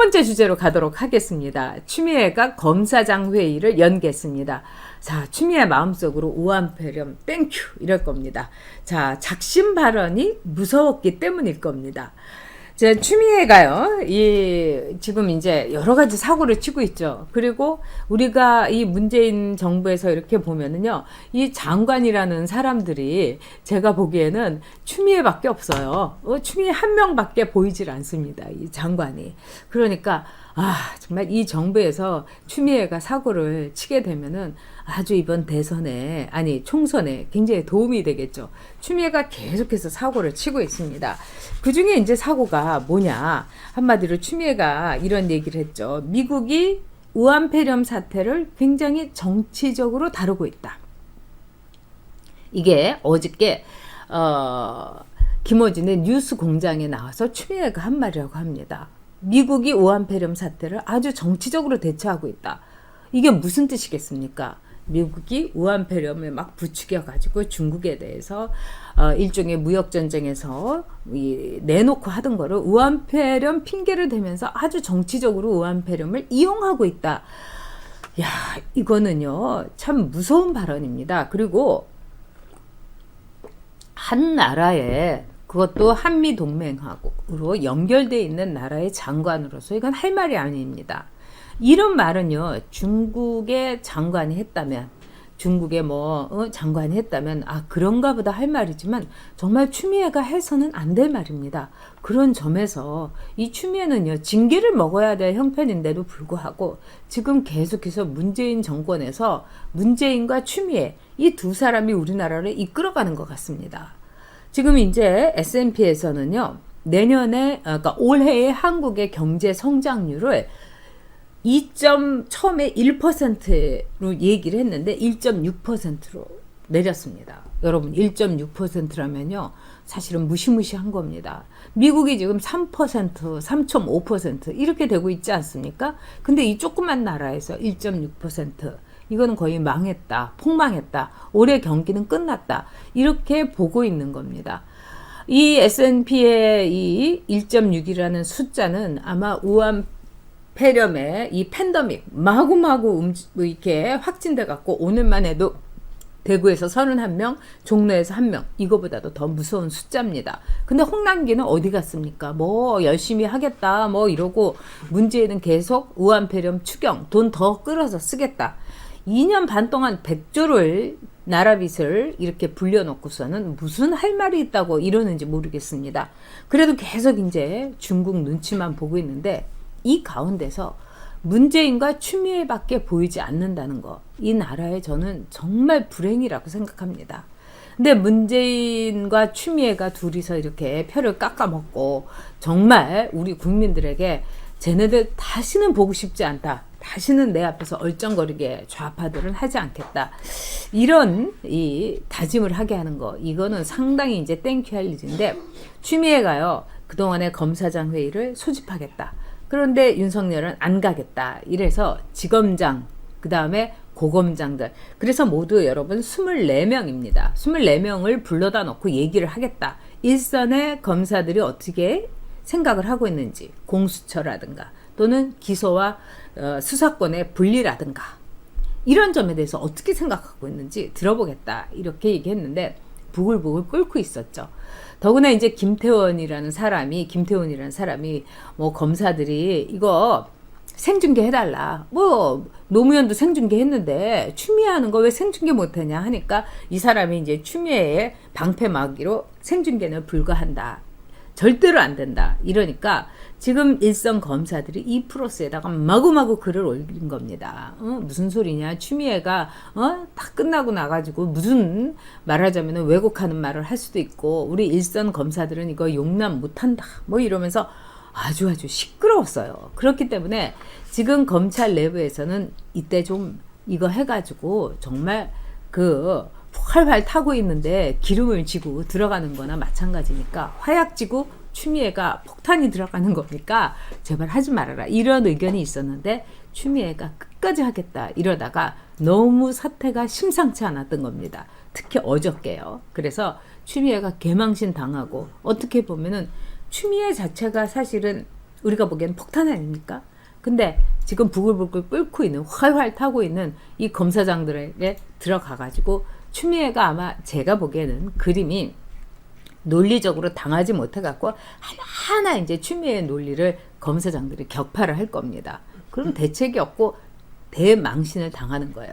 번째 주제로 가도록 하겠습니다. 추미애가 검사장 회의를 연기했습니다. 자, 추미애 마음속으로 우한폐렴 땡큐 이럴 겁니다. 자, 작심 발언이 무서웠기 때문일 겁니다. 제 추미애가요, 지금 이제 여러 가지 사고를 치고 있죠. 그리고 우리가 이 문재인 정부에서 이렇게 보면은요, 이 장관이라는 사람들이 제가 보기에는 추미애밖에 없어요. 추미애 한 명밖에 보이질 않습니다. 이 장관이. 그러니까, 정말 이 정부에서 추미애가 사고를 치게 되면은 아주 이번 총선에 굉장히 도움이 되겠죠. 추미애가 계속해서 사고를 치고 있습니다. 그 중에 이제 사고가 뭐냐. 한마디로 추미애가 이런 얘기를 했죠. 미국이 우한폐렴 사태를 굉장히 정치적으로 다루고 있다. 이게 어저께, 김어준의 뉴스 공장에 나와서 추미애가 한 말이라고 합니다. 미국이 우한폐렴 사태를 아주 정치적으로 대처하고 있다. 이게 무슨 뜻이겠습니까? 미국이 우한폐렴을 막 부추겨가지고 중국에 대해서 일종의 무역전쟁에서 내놓고 하던 거를 우한폐렴 핑계를 대면서 아주 정치적으로 우한폐렴을 이용하고 있다. 야, 이거는요, 참 무서운 발언입니다. 그리고 한 나라에 그것도 한미동맹하고로 연결되어 있는 나라의 장관으로서 이건 할 말이 아닙니다. 이런 말은요, 중국의 장관이 했다면, 장관이 했다면, 그런가 보다 할 말이지만, 정말 추미애가 해서는 안 될 말입니다. 그런 점에서, 이 추미애는요, 징계를 먹어야 될 형편인데도 불구하고, 지금 계속해서 문재인 정권에서 문재인과 추미애, 이 두 사람이 우리나라를 이끌어가는 것 같습니다. 지금 이제 S&P에서는요, 그러니까 올해의 한국의 경제 성장률을 처음에 1%로 얘기를 했는데 1.6%로 내렸습니다. 여러분 1.6%라면요 사실은 무시무시한 겁니다. 미국이 지금 3%, 3.5% 이렇게 되고 있지 않습니까? 근데 이 조그만 나라에서 1.6%, 이거는 거의 망했다, 폭망했다, 올해 경기는 끝났다, 이렇게 보고 있는 겁니다. 이 S&P의 이 1.6이라는 숫자는 아마 우한폐렴의 이 팬데믹 마구마구 이렇게 확진돼 갖고 오늘만 해도 대구에서 31명, 종로에서 1명, 이거보다도 더 무서운 숫자입니다. 근데 홍남기는 어디 갔습니까? 뭐 열심히 하겠다 뭐 이러고, 문재인은 계속 우한폐렴 추경, 돈 더 끌어서 쓰겠다. 2년 반 동안 100조를 나라빚을 이렇게 불려놓고서는 무슨 할 말이 있다고 이러는지 모르겠습니다. 그래도 계속 이제 중국 눈치만 보고 있는데, 이 가운데서 문재인과 추미애밖에 보이지 않는다는 거, 이 나라에 저는 정말 불행이라고 생각합니다. 근데 문재인과 추미애가 둘이서 이렇게 표를 깎아먹고 정말 우리 국민들에게 쟤네들 다시는 보고 싶지 않다, 다시는 내 앞에서 얼쩡거리게 좌파들은 하지 않겠다, 이런 이 다짐을 하게 하는 거, 이거는 상당히 이제 땡큐 할 일인데, 추미애가요 그동안의 검사장 회의를 소집하겠다, 그런데 윤석열은 안 가겠다, 이래서 지검장, 그 다음에 고검장들, 그래서 모두 여러분 24명입니다. 24명을 불러다 놓고 얘기를 하겠다. 일선의 검사들이 어떻게 생각을 하고 있는지, 공수처라든가 또는 기소와 수사권의 분리라든가 이런 점에 대해서 어떻게 생각하고 있는지 들어보겠다, 이렇게 얘기했는데 부글부글 끓고 있었죠. 더구나 이제 김태원이라는 사람이 뭐 검사들이 이거 생중계 해달라, 뭐 노무현도 생중계 했는데 추미애 하는 거 왜 생중계 못하냐 하니까, 이 사람이 이제 추미애의 방패막이로 생중계는 불가한다, 절대로 안 된다, 이러니까 지금 일선 검사들이 이 프로스에다가 마구마구 글을 올린 겁니다. 무슨 소리냐, 추미애가 다 끝나고 나가지고 무슨 말하자면 왜곡하는 말을 할 수도 있고, 우리 일선 검사들은 이거 용납 못한다 뭐 이러면서 아주 시끄러웠어요. 그렇기 때문에 지금 검찰 내부에서는 이때 좀 이거 해가지고 정말 활활 타고 있는데 기름을 지고 들어가는 거나 마찬가지니까, 화약 지고 추미애가 폭탄이 들어가는 거니까 제발 하지 말아라, 이런 의견이 있었는데 추미애가 끝까지 하겠다 이러다가 너무 사태가 심상치 않았던 겁니다. 특히 어저께요. 그래서 추미애가 개망신 당하고, 어떻게 보면은 추미애 자체가 사실은 우리가 보기엔 폭탄 아닙니까? 근데 지금 부글부글 끓고 있는, 활활 타고 있는 이 검사장들에게 들어가가지고 추미애가 아마 제가 보기에는 그림이 논리적으로 당하지 못해갖고 하나하나 이제 추미애의 논리를 검사장들이 격파를 할 겁니다. 그럼 대책이 없고 대망신을 당하는 거예요.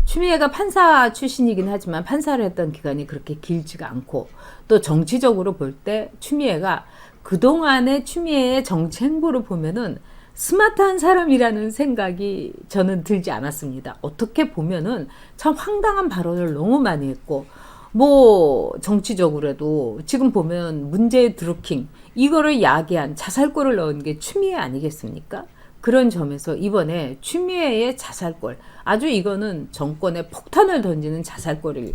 추미애가 판사 출신이긴 하지만 판사를 했던 기간이 그렇게 길지가 않고, 또 정치적으로 볼 때 추미애가 그동안의 추미애의 정치 행보를 보면은 스마트한 사람이라는 생각이 저는 들지 않았습니다. 어떻게 보면은 참 황당한 발언을 너무 많이 했고, 뭐 정치적으로도 지금 보면 문제의 드루킹 이거를 야기한 자살골을 넣은 게 추미애 아니겠습니까? 그런 점에서 이번에 추미애의 자살골, 아주 이거는 정권에 폭탄을 던지는 자살골을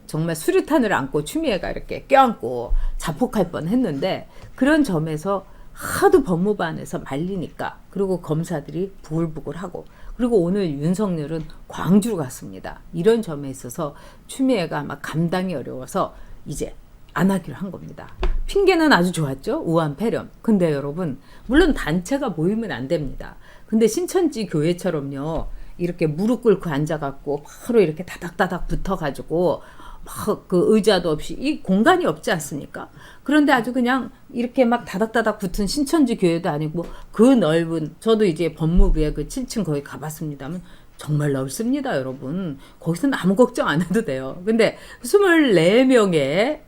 정말 수류탄을 안고 추미애가 이렇게 껴안고 자폭할 뻔했는데, 그런 점에서 하도 법무부 안에서 말리니까, 그리고 검사들이 부글부글하고, 그리고 오늘 윤석열은 광주로 갔습니다. 이런 점에 있어서 추미애가 아마 감당이 어려워서 이제 안 하기로 한 겁니다. 핑계는 아주 좋았죠. 우한폐렴. 근데 여러분, 물론 단체가 모이면 안 됩니다. 근데 신천지 교회처럼요, 이렇게 무릎 꿇고 앉아갖고 바로 이렇게 다닥다닥 붙어가지고 막 그 의자도 없이, 이 공간이 없지 않습니까? 그런데 아주 그냥 이렇게 막 다닥다닥 붙은 신천지 교회도 아니고, 그 넓은, 저도 이제 법무부에 그 7층 거기 가봤습니다만 정말 넓습니다, 여러분. 거기서는 아무 걱정 안 해도 돼요. 근데 24명의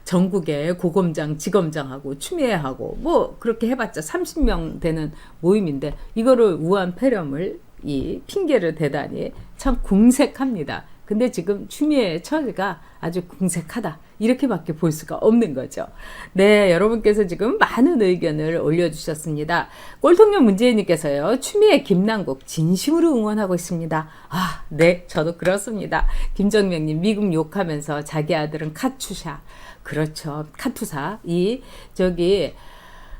전국의 고검장, 지검장하고 추미애하고 뭐 그렇게 해봤자 30명 되는 모임인데, 이거를 우한폐렴을 이 핑계를 대다니 참 궁색합니다. 근데 지금 추미애의 처지가 아주 궁색하다, 이렇게밖에 볼 수가 없는 거죠. 네, 여러분께서 지금 많은 의견을 올려주셨습니다. 꼴통령 문재인님께서요, 추미애 김남국 진심으로 응원하고 있습니다. 아, 네, 저도 그렇습니다. 김정명님, 미국 욕하면서 자기 아들은 카투샤. 그렇죠, 카투사.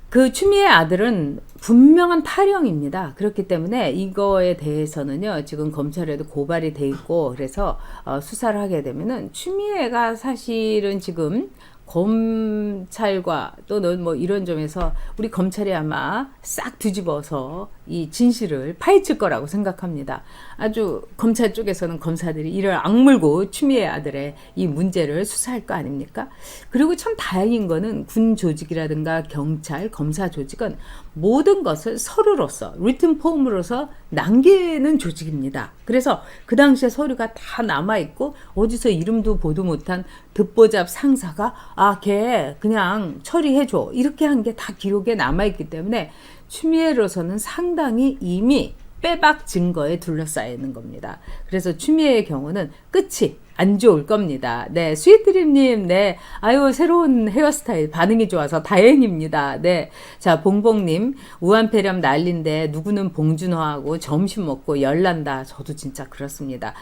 그 추미애 아들은 분명한 탈영입니다. 그렇기 때문에 이거에 대해서는요, 지금 검찰에도 고발이 돼 있고, 그래서 수사를 하게 되면은 추미애가 사실은 지금 검찰과 또는 뭐 이런 점에서 우리 검찰이 아마 싹 뒤집어서 이 진실을 파헤칠 거라고 생각합니다. 아주 검찰 쪽에서는 검사들이 이를 악물고 추미애 아들의 이 문제를 수사할 거 아닙니까? 그리고 참 다행인 거는 군 조직이라든가 경찰, 검사 조직은 모든 것을 서류로서, 리튼 폼으로서 남기는 조직입니다. 그래서 그 당시에 서류가 다 남아있고, 어디서 이름도 보도 못한 듣보잡 상사가 걔 그냥 처리해줘, 이렇게 한 게 다 기록에 남아있기 때문에 추미애로서는 상당히 이미 빼박 증거에 둘러싸여 있는 겁니다. 그래서 추미애의 경우는 끝이 안 좋을 겁니다. 네, 스윗드림님, 네, 아유, 새로운 헤어스타일 반응이 좋아서 다행입니다. 네, 자, 봉봉님, 우한폐렴 난린데 누구는 봉준호하고 점심 먹고 열난다. 저도 진짜 그렇습니다.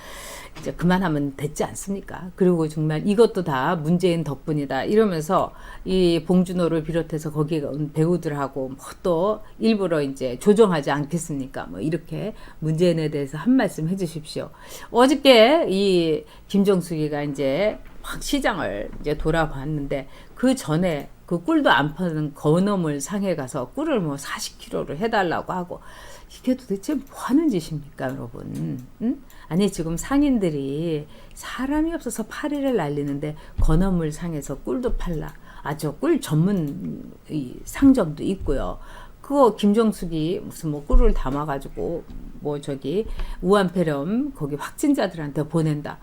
이제 그만하면 됐지 않습니까? 그리고 정말 이것도 다 문재인 덕분이다, 이러면서 이 봉준호를 비롯해서 거기에 온 배우들하고 뭐 또 일부러 이제 조정하지 않겠습니까? 뭐 이렇게 문재인에 대해서 한 말씀 해주십시오. 어저께 이 김정숙이가 이제 확 시장을 이제 돌아봤는데, 그 전에 그 꿀도 안 파는 건어물 상해 가서 꿀을 뭐 40kg를 해달라고 하고, 이게 도대체 뭐 하는 짓입니까, 여러분? 응? 아니, 지금 상인들이 사람이 없어서 파리를 날리는데 건어물 상에서 꿀도 팔라. 저 꿀 전문 상점도 있고요. 그거 김정숙이 무슨 뭐 꿀을 담아가지고 뭐 우한폐렴 거기 확진자들한테 보낸다.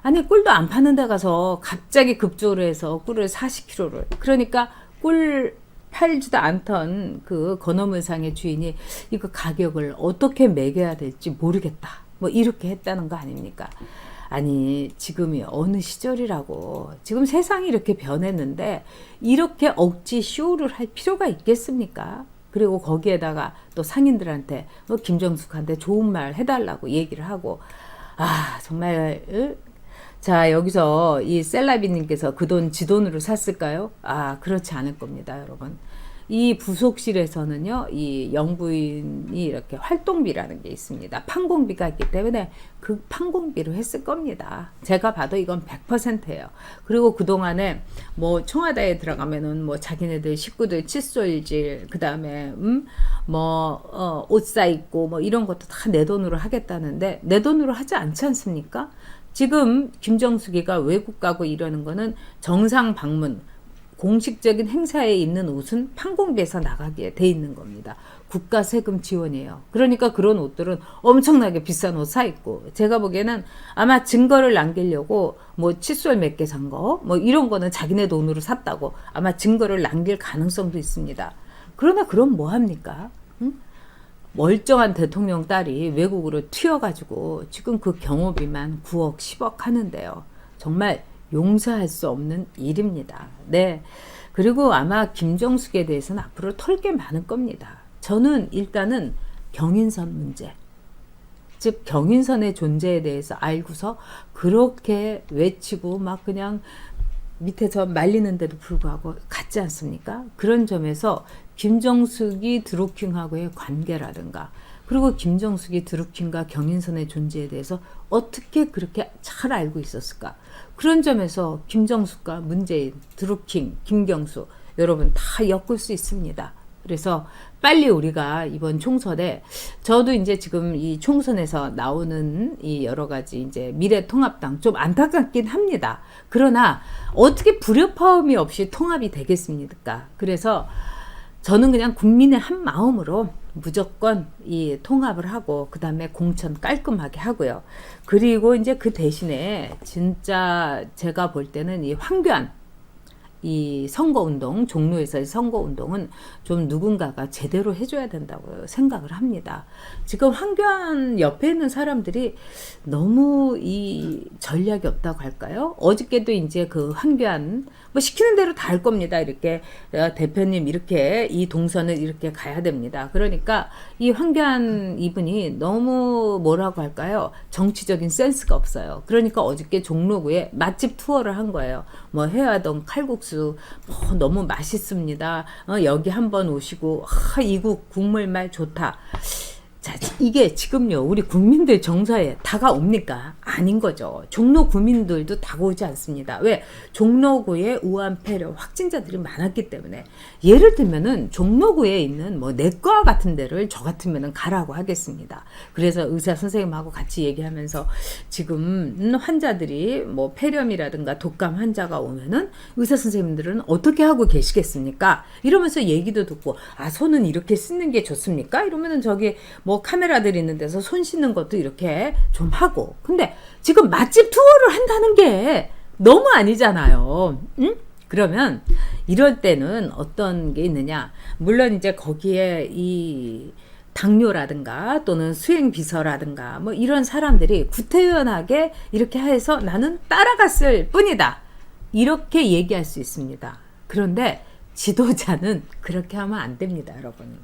아니, 꿀도 안 파는 데 가서 갑자기 급조를 해서 꿀을 40kg를. 그러니까 꿀 팔지도 않던 그 건어물상의 주인이 이거 가격을 어떻게 매겨야 될지 모르겠다, 뭐 이렇게 했다는 거 아닙니까? 아니, 지금이 어느 시절이라고. 지금 세상이 이렇게 변했는데 이렇게 억지 쇼를 할 필요가 있겠습니까? 그리고 거기에다가 또 상인들한테 뭐 김정숙한테 좋은 말 해달라고 얘기를 하고, 정말. 자, 여기서 이 셀라비님께서 그 돈 지 돈으로 샀을까요? 그렇지 않을 겁니다, 여러분. 이 부속실에서는요, 이 영부인이 이렇게 활동비라는 게 있습니다. 판공비가 있기 때문에 그 판공비로 했을 겁니다. 제가 봐도 이건 100%예요. 그리고 그동안에 뭐 청와대에 들어가면은 뭐 자기네들 식구들 칫솔질, 그 다음에, 옷 사입고 뭐 이런 것도 다 내 돈으로 하겠다는데 내 돈으로 하지 않지 않습니까? 지금 김정숙이가 외국 가고 이러는 거는 정상 방문, 공식적인 행사에 입는 옷은 판공비에서 나가게 돼 있는 겁니다. 국가 세금 지원이에요. 그러니까 그런 옷들은 엄청나게 비싼 옷 사 입고, 제가 보기에는 아마 증거를 남기려고 뭐 칫솔 몇 개 산 거, 뭐 이런 거는 자기네 돈으로 샀다고 아마 증거를 남길 가능성도 있습니다. 그러나 그럼 뭐 합니까? 응? 멀쩡한 대통령 딸이 외국으로 튀어가지고 지금 그 경호비만 9억, 10억 하는데요. 정말 용서할 수 없는 일입니다. 네. 그리고 아마 김정숙에 대해서는 앞으로 털 게 많을 겁니다. 저는 일단은 경인선 문제, 즉 경인선의 존재에 대해서 알고서 그렇게 외치고 막 그냥 밑에서 말리는데도 불구하고 갔지 않습니까? 그런 점에서 김정숙이 드루킹하고의 관계라든가, 그리고 김정숙이 드루킹과 경인선의 존재에 대해서 어떻게 그렇게 잘 알고 있었을까? 그런 점에서 김정숙과 문재인, 드루킹, 김경수 여러분 다 엮을 수 있습니다. 그래서 빨리 우리가 이번 총선에, 저도 이제 지금 이 총선에서 나오는 이 여러 가지 이제 미래통합당 좀 안타깝긴 합니다. 그러나 어떻게 불협화음이 없이 통합이 되겠습니까? 그래서 저는 그냥 국민의 한 마음으로 무조건 이 통합을 하고, 그 다음에 공천 깔끔하게 하고요. 그리고 이제 그 대신에 진짜 제가 볼 때는 이 황교안, 이 선거운동, 종로에서의 선거운동은 좀 누군가가 제대로 해줘야 된다고 생각을 합니다. 지금 황교안 옆에 있는 사람들이 너무 이 전략이 없다고 할까요? 어저께도 이제 그 황교안 뭐 시키는 대로 다 할 겁니다. 이렇게 대표님 이렇게 이 동선을 이렇게 가야 됩니다. 그러니까 이 황교안 이분이 너무 뭐라고 할까요? 정치적인 센스가 없어요. 그러니까 어저께 종로구에 맛집 투어를 한 거예요. 뭐 해화동 칼국수 뭐 너무 맛있습니다. 여기 한번 오시고 이국 국물말 좋다. 자, 이게 지금요 우리 국민들 정서에 다가옵니까? 아닌 거죠. 종로 구민들도 다가오지 않습니다. 왜? 종로구에 우한 폐렴 확진자들이 많았기 때문에. 예를 들면은 종로구에 있는 뭐 내과 같은 데를 저 같으면은 가라고 하겠습니다. 그래서 의사 선생님하고 같이 얘기하면서 지금 환자들이 뭐 폐렴이라든가 독감 환자가 오면은 의사 선생님들은 어떻게 하고 계시겠습니까? 이러면서 얘기도 듣고, 아 손은 이렇게 씻는 게 좋습니까? 이러면은 저기 뭐 카메라들 있는 데서 손 씻는 것도 이렇게 좀 하고. 근데 지금 맛집 투어를 한다는 게 너무 아니잖아요. 응? 그러면 이럴 때는 어떤 게 있느냐? 물론 이제 거기에 이 당뇨라든가 또는 수행비서라든가 뭐 이런 사람들이 구태연하게 이렇게 해서 나는 따라갔을 뿐이다, 이렇게 얘기할 수 있습니다. 그런데 지도자는 그렇게 하면 안 됩니다, 여러분.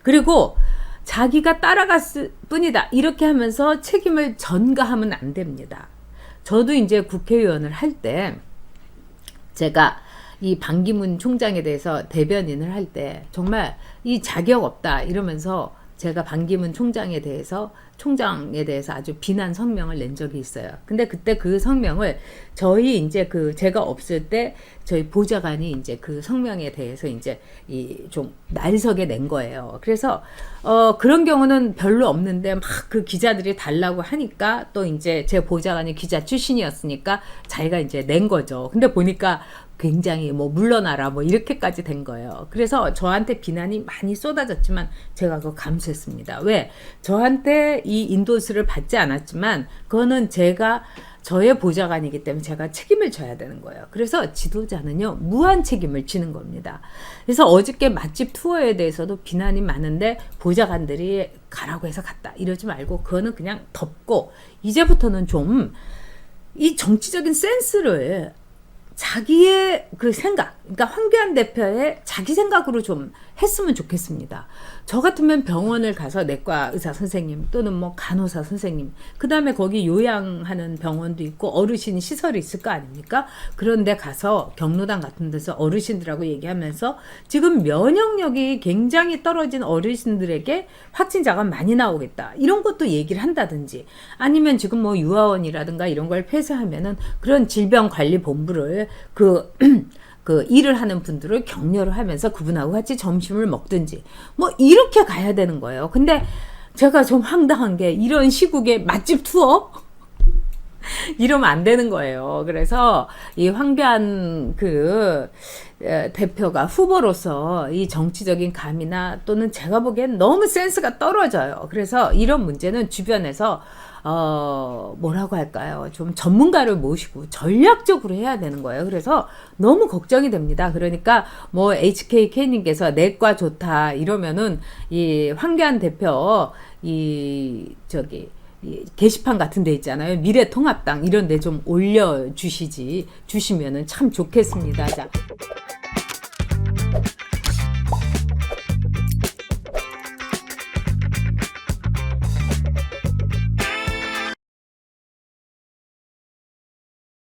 그리고 자기가 따라갔을 뿐이다, 이렇게 하면서 책임을 전가하면 안 됩니다. 저도 이제 국회의원을 할 때 제가 이 반기문 총장에 대해서 대변인을 할 때 정말 이 자격 없다 이러면서 제가 반기문 총장에 대해서 아주 비난 성명을 낸 적이 있어요. 근데 그때 그 성명을 저희 이제 그 제가 없을 때 저희 보좌관이 이제 그 성명에 대해서 이제 이 좀 날석에 낸 거예요. 그래서 그런 경우는 별로 없는데 막 그 기자들이 달라고 하니까 또 이제 제 보좌관이 기자 출신이었으니까 자기가 이제 낸 거죠. 근데 보니까 굉장히 뭐 물러나라 뭐 이렇게까지 된 거예요. 그래서 저한테 비난이 많이 쏟아졌지만 제가 그거 감수했습니다. 왜? 저한테 이 인도수를 받지 않았지만 그거는 저의 보좌관이기 때문에 제가 책임을 져야 되는 거예요. 그래서 지도자는요 무한 책임을 지는 겁니다. 그래서 어저께 맛집 투어에 대해서도 비난이 많은데 보좌관들이 가라고 해서 갔다 이러지 말고 그거는 그냥 덮고, 이제부터는 좀 이 정치적인 센스를 자기의 그 생각, 그러니까 황교안 대표의 자기 생각으로 좀 했으면 좋겠습니다. 저 같으면 병원을 가서 내과 의사 선생님 또는 뭐 간호사 선생님, 그 다음에 거기 요양하는 병원도 있고 어르신 시설이 있을 거 아닙니까? 그런데 가서 경로당 같은 데서 어르신들하고 얘기하면서 지금 면역력이 굉장히 떨어진 어르신들에게 확진자가 많이 나오겠다, 이런 것도 얘기를 한다든지, 아니면 지금 뭐 유아원이라든가 이런 걸 폐쇄하면은 그런 질병관리본부를 그 일을 하는 분들을 격려를 하면서 그분하고 같이 점심을 먹든지 뭐 이렇게 가야 되는 거예요. 근데 제가 좀 황당한 게 이런 시국에 맛집 투어? 이러면 안 되는 거예요. 그래서 이 황교안 대표가 후보로서 이 정치적인 감이나 또는 제가 보기엔 너무 센스가 떨어져요. 그래서 이런 문제는 주변에서 뭐라고 할까요? 좀 전문가를 모시고 전략적으로 해야 되는 거예요. 그래서 너무 걱정이 됩니다. 그러니까 뭐 HKK님께서 내과 좋다 이러면은 이 황교안 대표 이 게시판 같은 데 있잖아요. 미래통합당 이런 데 좀 올려주시면은 참 좋겠습니다. 자.